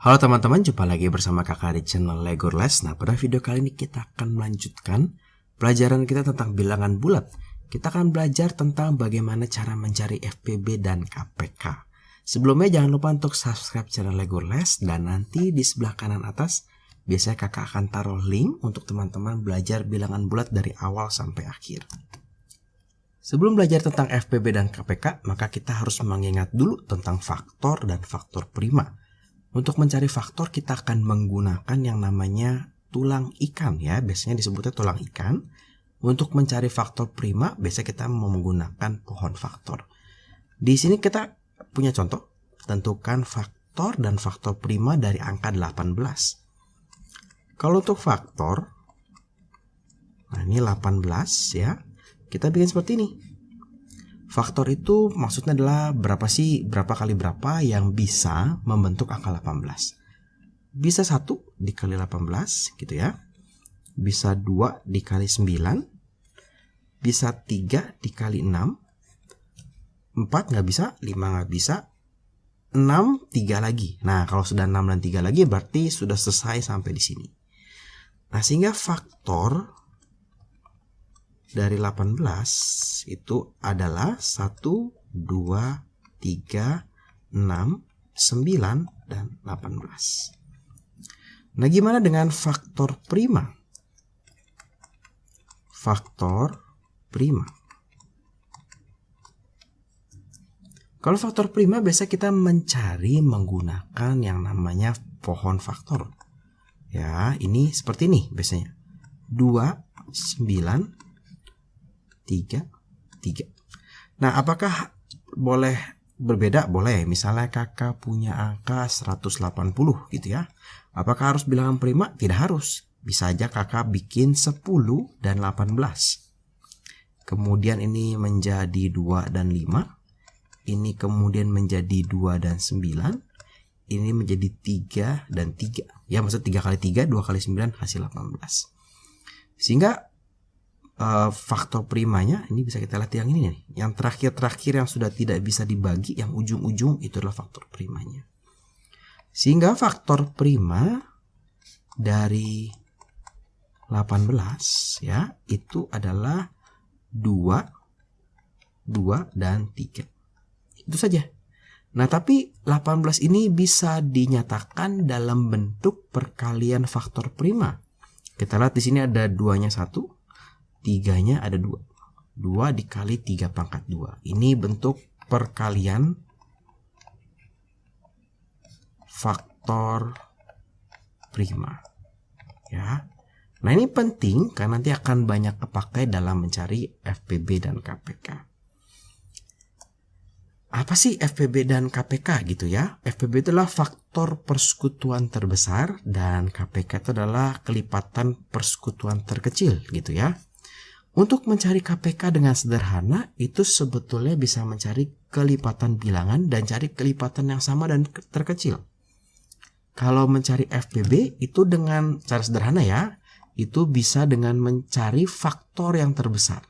Halo teman-teman, jumpa lagi bersama kakak di channel Lego Les. Nah, pada video kali ini kita akan melanjutkan pelajaran kita tentang bilangan bulat. Kita akan belajar tentang bagaimana cara mencari FPB dan KPK. Sebelumnya jangan lupa untuk subscribe channel Lego Les, dan nanti di sebelah kanan atas biasanya kakak akan taruh link untuk teman-teman belajar bilangan bulat dari awal sampai akhir. Sebelum belajar tentang FPB dan KPK, maka kita harus mengingat dulu tentang faktor dan faktor prima. Untuk mencari faktor kita akan menggunakan yang namanya tulang ikan ya, biasanya disebutnya tulang ikan. Untuk mencari faktor prima biasanya kita menggunakan pohon faktor. Di sini kita punya contoh, tentukan faktor dan faktor prima dari angka 18. Kalau untuk faktor, nah ini 18 ya, kita bikin seperti ini. Faktor itu maksudnya adalah berapa kali berapa yang bisa membentuk angka 18. Bisa 1 dikali 18 gitu ya. Bisa 2 dikali 9. Bisa 3 dikali 6. 4 nggak bisa, 5 nggak bisa. 6, 3 lagi. Nah, kalau sudah 6 dan 3 lagi berarti sudah selesai sampai di sini. Nah, sehingga faktor dari 18 itu adalah 1, 2, 3, 6, 9, dan 18. Nah, gimana dengan faktor prima? Faktor prima. Kalau faktor prima biasa kita mencari menggunakan yang namanya pohon faktor. Ya, ini seperti ini biasanya. 2, 9, 3. Nah, apakah boleh berbeda? Boleh. Misalnya kakak punya angka 180 gitu ya. Apakah harus bilangan prima? Tidak harus. Bisa aja kakak bikin 10 dan 18. Kemudian ini menjadi 2 dan 5. Ini kemudian menjadi 2 dan 9. Ini menjadi 3 dan 3. Ya, maksud 3 kali 3, 2 kali 9 hasil 18. Sehingga faktor primanya ini bisa kita lihat yang ini nih, yang terakhir yang sudah tidak bisa dibagi, yang ujung-ujung itu adalah faktor primanya. Sehingga faktor prima dari 18 ya itu adalah 2 dan 3. Itu saja. Nah, tapi 18 ini bisa dinyatakan dalam bentuk perkalian faktor prima. Kita lihat di sini ada 2-nya 1. 3-nya ada 2. 2 dikali 3 pangkat 2. Ini bentuk perkalian faktor prima. Ya. Nah, ini penting karena nanti akan banyak kepakai dalam mencari FPB dan KPK. Apa sih FPB dan KPK gitu ya? FPB itu adalah faktor persekutuan terbesar dan KPK itu adalah kelipatan persekutuan terkecil gitu ya. Untuk mencari KPK dengan sederhana, itu sebetulnya bisa mencari kelipatan bilangan dan cari kelipatan yang sama dan terkecil. Kalau mencari FPB itu dengan cara sederhana ya, itu bisa dengan mencari faktor yang terbesar.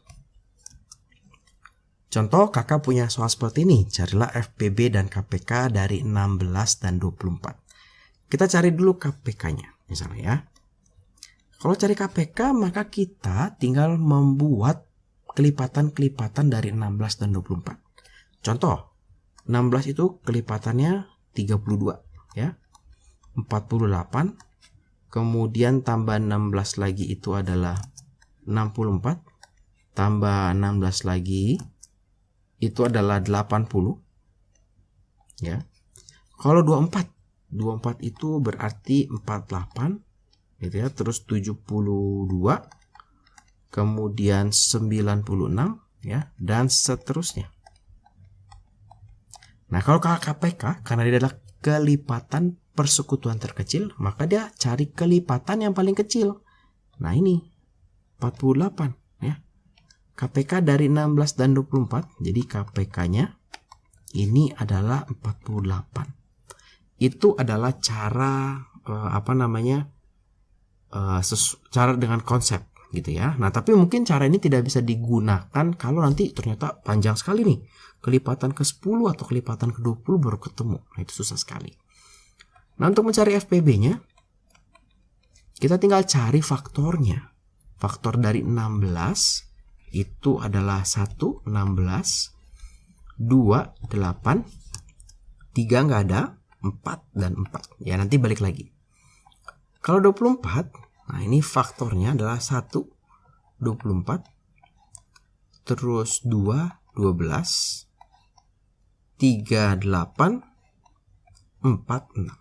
Contoh, kakak punya soal seperti ini, carilah FPB dan KPK dari 16 dan 24. Kita cari dulu KPK-nya, misalnya ya. Kalau cari KPK, maka kita tinggal membuat kelipatan-kelipatan dari 16 dan 24. Contoh, 16 itu kelipatannya 32 ya. 48. Kemudian tambah 16 lagi itu adalah 64. Tambah 16 lagi itu adalah 80. Ya. Kalau 24 itu berarti 48. Gitu ya, terus 72, kemudian 96 ya, dan seterusnya. Nah, kalau KPK karena dia adalah kelipatan persekutuan terkecil, maka dia cari kelipatan yang paling kecil. Nah, ini 48 ya. KPK dari 16 dan 24, jadi KPK-nya ini adalah 48. Itu adalah cara cara dengan konsep gitu ya. Nah, tapi mungkin cara ini tidak bisa digunakan kalau nanti ternyata panjang sekali nih. Kelipatan ke-10 atau kelipatan ke-20 baru ketemu. Nah, itu susah sekali. Nah, untuk mencari FPB-nya, kita tinggal cari faktornya. Faktor dari 16 itu adalah 1, 16, 2, 8, 3 nggak ada, 4, dan 4. Ya, nanti balik lagi. Kalau 24, nah ini faktornya adalah 1, 24, terus 2, 12, 3, 8, 4, 6.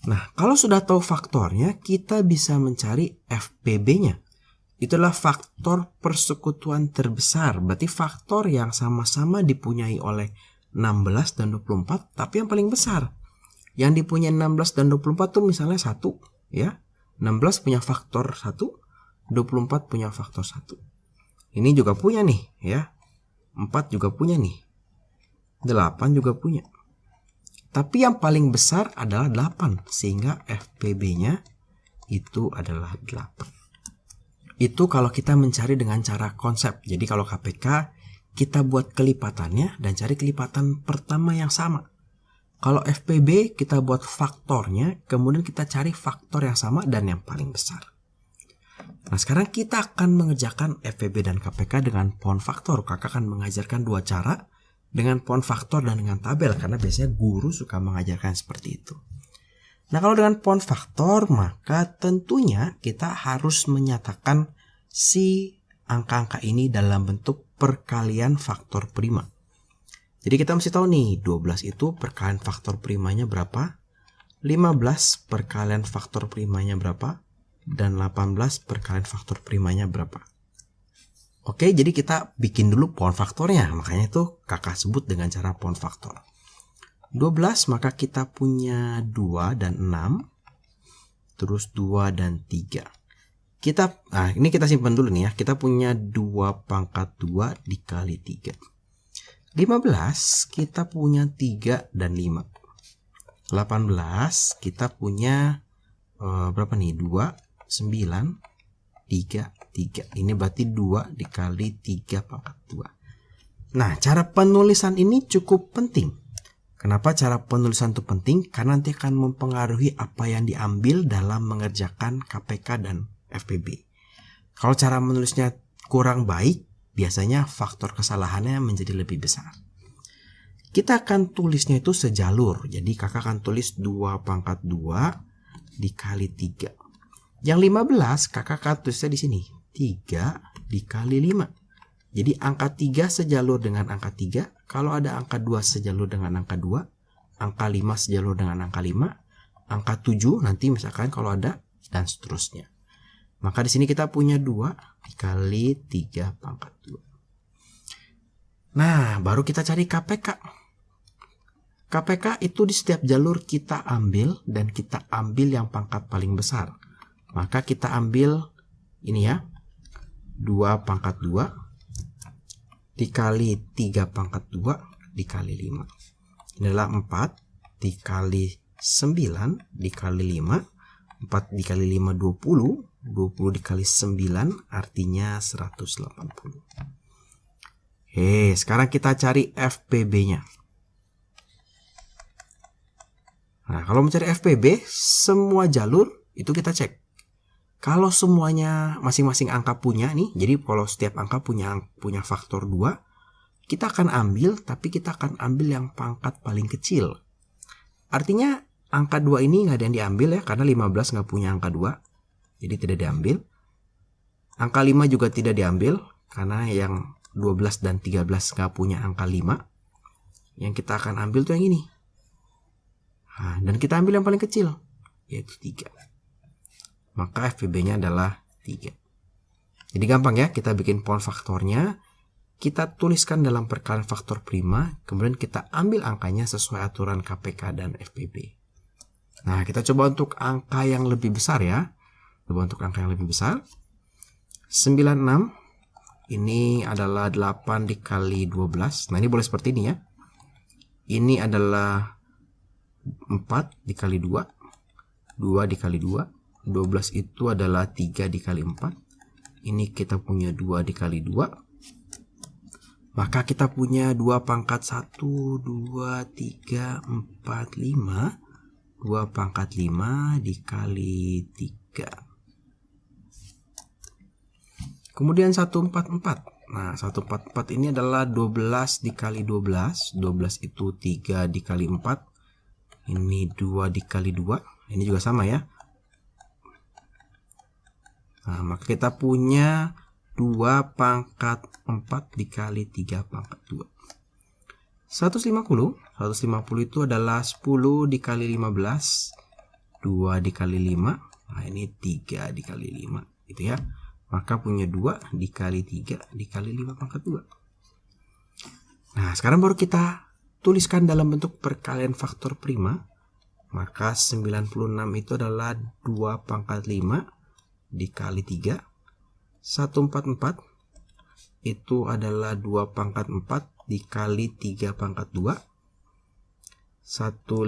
Nah, kalau sudah tahu faktornya, kita bisa mencari FPB-nya. Itulah faktor persekutuan terbesar. Berarti faktor yang sama-sama dipunyai oleh 16 dan 24, tapi yang paling besar. Yang dipunyai 16 dan 24 tuh misalnya 1, ya. 16 punya faktor 1, 24 punya faktor 1. Ini juga punya nih, ya. 4 juga punya nih. 8 juga punya. Tapi yang paling besar adalah 8, sehingga FPB-nya itu adalah 8. Itu kalau kita mencari dengan cara konsep. Jadi kalau KPK, kita buat kelipatannya dan cari kelipatan pertama yang sama. Kalau FPB, kita buat faktornya, kemudian kita cari faktor yang sama dan yang paling besar. Nah, sekarang kita akan mengerjakan FPB dan KPK dengan pohon faktor. Kakak akan mengajarkan dua cara, dengan pohon faktor dan dengan tabel, karena biasanya guru suka mengajarkan seperti itu. Nah, kalau dengan pohon faktor, maka tentunya kita harus menyatakan si angka-angka ini dalam bentuk perkalian faktor prima. Jadi kita mesti tahu nih, 12 itu perkalian faktor primanya berapa, 15 perkalian faktor primanya berapa, dan 18 perkalian faktor primanya berapa. Oke, jadi kita bikin dulu pohon faktornya. Makanya itu kakak sebut dengan cara pohon faktor. 12, maka kita punya 2 dan 6. Terus 2 dan 3. Nah, ini kita simpan dulu nih ya. Kita punya 2 pangkat 2 dikali 3. 15, kita punya 3 dan 5. 18, kita punya berapa nih? 2, 9, 3, 3. Ini berarti 2 dikali 3 pangkat 2. Nah, cara penulisan ini cukup penting. Kenapa cara penulisan itu penting? Karena nanti akan mempengaruhi apa yang diambil dalam mengerjakan KPK dan FPB. Kalau cara menulisnya kurang baik, biasanya faktor kesalahannya menjadi lebih besar. Kita akan tulisnya itu sejalur. Jadi kakak akan tulis 2 pangkat 2 dikali 3. Yang 15 kakak akan tulisnya di sini. 3 dikali 5. Jadi angka 3 sejalur dengan angka 3. Kalau ada angka 2 sejalur dengan angka 2. Angka 5 sejalur dengan angka 5. Angka 7 nanti misalkan kalau ada, dan seterusnya. Maka di sini kita punya 2 dikali 3 pangkat 2. Nah, baru kita cari KPK. KPK itu di setiap jalur kita ambil, dan kita ambil yang pangkat paling besar. Maka kita ambil ini ya, 2 pangkat 2 dikali 3 pangkat 2 dikali 5. Ini adalah 4 dikali 9 dikali 5. 4 dikali 5 20. 20 dikali 9 artinya 180. Sekarang kita cari FPB-nya. Nah, kalau mencari FPB, semua jalur itu kita cek. Kalau semuanya masing-masing angka punya nih, jadi kalau setiap angka punya faktor 2, kita akan ambil, tapi kita akan ambil yang pangkat paling kecil. Artinya angka 2 ini nggak ada yang diambil ya, karena 15 nggak punya angka 2, jadi tidak diambil. Angka 5 juga tidak diambil, karena yang 12 dan 13 nggak punya angka 5. Yang kita akan ambil tuh yang ini. Nah, dan kita ambil yang paling kecil, yaitu 3. Maka FPB-nya adalah 3. Jadi gampang ya, kita bikin pohon faktornya, kita tuliskan dalam perkalian faktor prima, kemudian kita ambil angkanya sesuai aturan KPK dan FPB. Nah, kita coba untuk angka yang lebih besar ya. Coba untuk angka yang lebih besar. 96, ini adalah 8 dikali 12. Nah, ini boleh seperti ini ya. Ini adalah 4 dikali 2, 2 dikali 2. 12 itu adalah 3 dikali 4. Ini kita punya 2 dikali 2. Maka kita punya 2 pangkat 1, 2, 3, 4, 5. 2 pangkat 5 dikali 3. Kemudian 144. Nah, 144 ini adalah 12 dikali 12. 12 itu 3 dikali 4. Ini 2 dikali 2. Ini juga sama ya. Nah, maka kita punya 2 pangkat 4 dikali 3 pangkat 2. 150 itu adalah 10 dikali 15. 2 dikali 5. Nah, ini 3 dikali 5. Gitu ya. Maka punya 2 dikali 3 dikali 5 pangkat 2. Nah, sekarang baru kita tuliskan dalam bentuk perkalian faktor prima. Maka 96 itu adalah 2 pangkat 5 dikali 3. 144 itu adalah 2 pangkat 4 dikali 3 pangkat 2. 150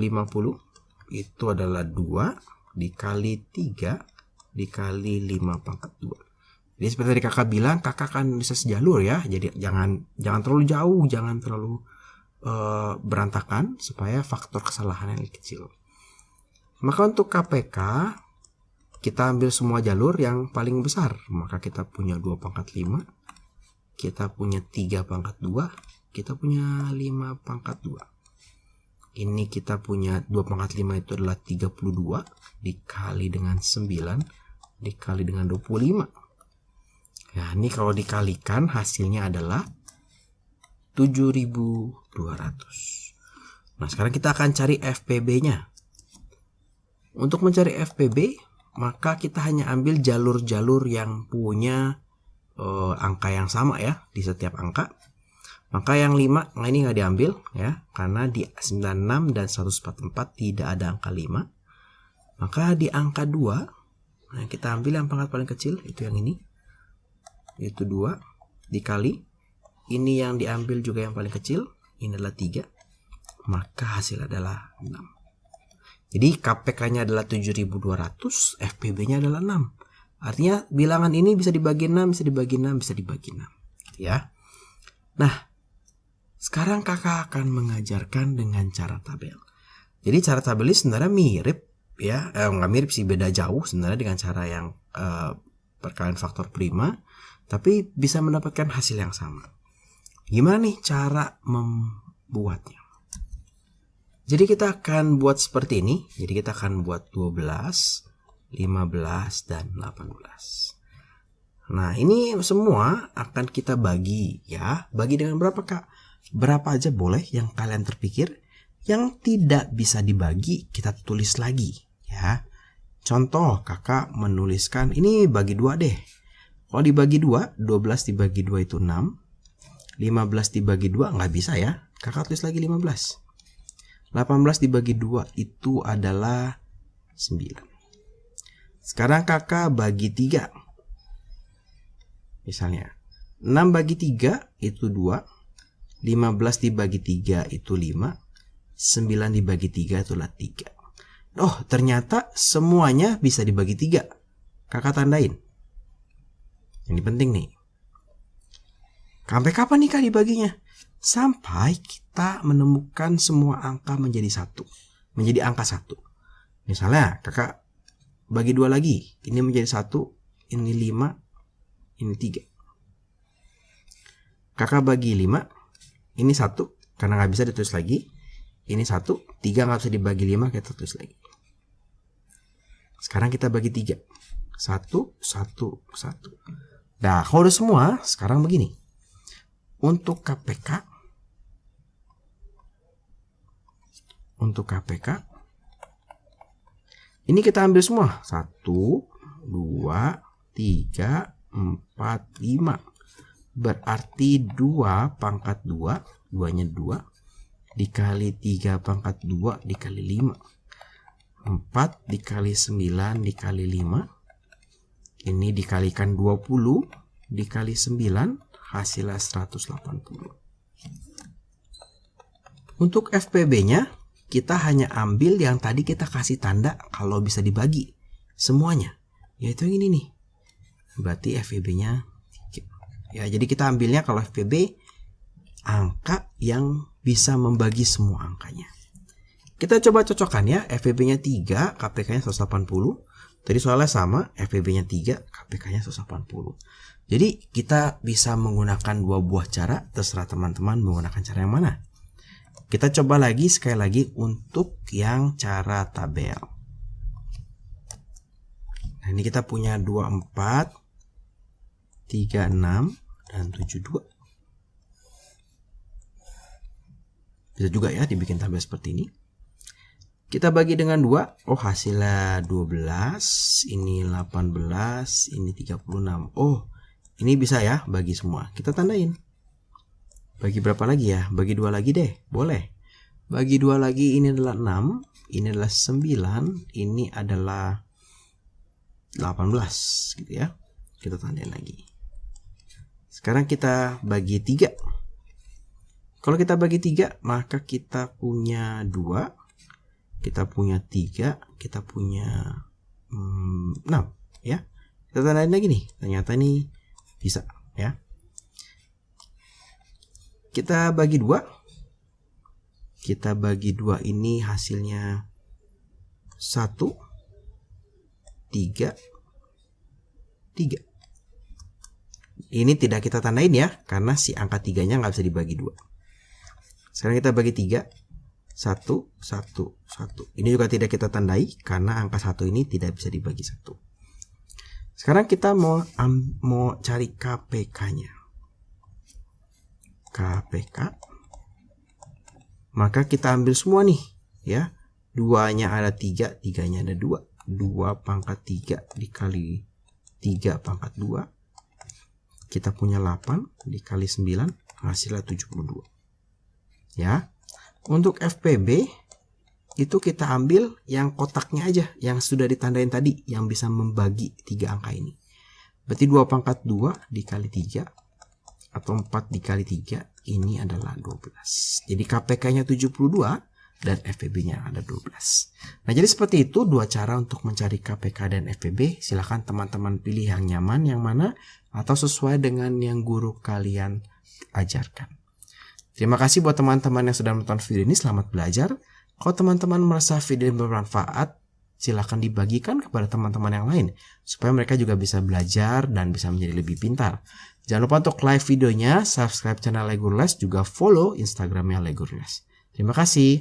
itu adalah 2 dikali 3 dikali 5 pangkat 2. Jadi seperti tadi kakak bilang, kakak akan bisa sejalur ya. Jadi jangan terlalu jauh, jangan terlalu berantakan supaya faktor kesalahan yang kecil. Maka untuk KPK kita ambil semua jalur yang paling besar. Maka kita punya 2 pangkat 5, kita punya 3 pangkat 2, kita punya 5 pangkat 2. Ini kita punya 2 pangkat 5 itu adalah 32 dikali dengan 9 dikali dengan 25. Nah, ini kalau dikalikan hasilnya adalah 7.200. Nah, sekarang kita akan cari FPB-nya. Untuk mencari FPB, maka kita hanya ambil jalur-jalur yang punya angka yang sama ya di setiap angka. Maka yang 5, nah ini nggak diambil ya, karena di 96 dan 144 tidak ada angka 5. Maka di angka 2, nah kita ambil yang pangkat paling kecil, itu yang ini. Itu 2 dikali ini yang diambil juga yang paling kecil, ini adalah 3, maka hasil adalah 6. Jadi KPK-nya adalah 7.200, FPB-nya adalah 6. Artinya bilangan ini bisa dibagi 6, bisa dibagi 6, bisa dibagi 6 ya. Nah, sekarang kakak akan mengajarkan dengan cara tabel. Jadi cara tabel ini sebenarnya mirip ya, nggak mirip sih, beda jauh sebenarnya dengan cara yang perkalian faktor prima, tapi bisa mendapatkan hasil yang sama. Gimana nih cara membuatnya? Jadi kita akan buat seperti ini. Jadi kita akan buat 12, 15, dan 18. Nah, ini semua akan kita bagi ya. Bagi dengan berapa kak? Berapa aja boleh yang kalian terpikir. Yang tidak bisa dibagi kita tulis lagi ya. Contoh kakak menuliskan ini bagi 2 deh. Kalau dibagi 2, 12 dibagi 2 itu 6. 15 dibagi 2 nggak bisa ya. Kakak tulis lagi 15. 18 dibagi 2 itu adalah 9. Sekarang kakak bagi 3. Misalnya 6 bagi 3 itu 2. 15 dibagi 3 itu 5. 9 dibagi 3 itulah 3. Oh, ternyata semuanya bisa dibagi 3. Kakak tandain. Ini penting nih. Sampai kapan nih kak dibaginya? Sampai kita menemukan semua angka menjadi 1. Menjadi angka 1. Misalnya kakak bagi 2 lagi. Ini menjadi 1. Ini 5. Ini 3. Kakak bagi 5. Ini 1. Karena nggak bisa ditulis lagi. Ini 1. 3 nggak bisa dibagi 5. Kita tulis lagi. Sekarang kita bagi 3. 1, 1, 1. Nah, kalau udah semua, sekarang begini. Untuk KPK, ini kita ambil semua. 1, 2, 3, 4, 5. Berarti 2 pangkat 2, 2-nya 2, dikali 3 pangkat 2 dikali 5. 4 dikali 9 dikali 5. Ini dikalikan 20 dikali 9, hasilnya 180. Untuk FPB-nya, kita hanya ambil yang tadi kita kasih tanda kalau bisa dibagi semuanya. Yaitu yang ini nih. Berarti FPB-nya 3. Ya, jadi kita ambilnya kalau FPB angka yang bisa membagi semua angkanya. Kita coba cocokkan ya, FPB-nya 3, KPK-nya 180. Tadi soalnya sama, FPB-nya 3, KPK-nya 180. Jadi kita bisa menggunakan dua buah cara, terserah teman-teman menggunakan cara yang mana. Kita coba lagi sekali lagi untuk yang cara tabel. Nah, ini kita punya 24, 36, dan 72. Bisa juga ya dibikin tabel seperti ini. Kita bagi dengan 2. Oh, hasilnya 12, ini 18, ini 36. Oh, ini bisa ya bagi semua. Kita tandain. Bagi berapa lagi ya? Bagi 2 lagi deh. Boleh. Bagi 2 lagi, ini adalah 6, ini adalah 9, ini adalah 18 gitu ya. Kita tandain lagi. Sekarang kita bagi 3. Kalau kita bagi 3, maka kita punya 2, kita punya 3, kita punya 6 ya. Kita tandain lagi nih. Ternyata ini bisa ya. Kita bagi 2. Kita bagi 2, ini hasilnya 1, 3, 3. Ini tidak kita tandain ya, karena si angka 3-nya nggak bisa dibagi 2. Sekarang kita bagi 3. 1, 1, 1. Ini juga tidak kita tandai, karena angka 1 ini tidak bisa dibagi 1. Sekarang kita mau cari KPK-nya. KPK. Maka kita ambil semua nih ya. 2-nya ada 3, 3-nya ada 2. 2 pangkat 3 dikali 3 pangkat 2. Kita punya 8 dikali 9, hasilnya 72. Ya. Untuk FPB itu kita ambil yang kotaknya aja, yang sudah ditandain tadi, yang bisa membagi 3 angka ini. Berarti 2 pangkat 2 dikali 3 atau 4 dikali 3, ini adalah 12. Jadi KPK-nya 72 dan FPB-nya ada 12. Nah, jadi seperti itu dua cara untuk mencari KPK dan FPB. Silahkan teman-teman pilih yang nyaman, yang mana, atau sesuai dengan yang guru kalian ajarkan. Terima kasih buat teman-teman yang sudah menonton video ini. Selamat belajar. Kalau teman-teman merasa video ini bermanfaat, silahkan dibagikan kepada teman-teman yang lain, supaya mereka juga bisa belajar dan bisa menjadi lebih pintar. Jangan lupa untuk like videonya, subscribe channel Legurles, juga follow Instagramnya Legurles. Terima kasih.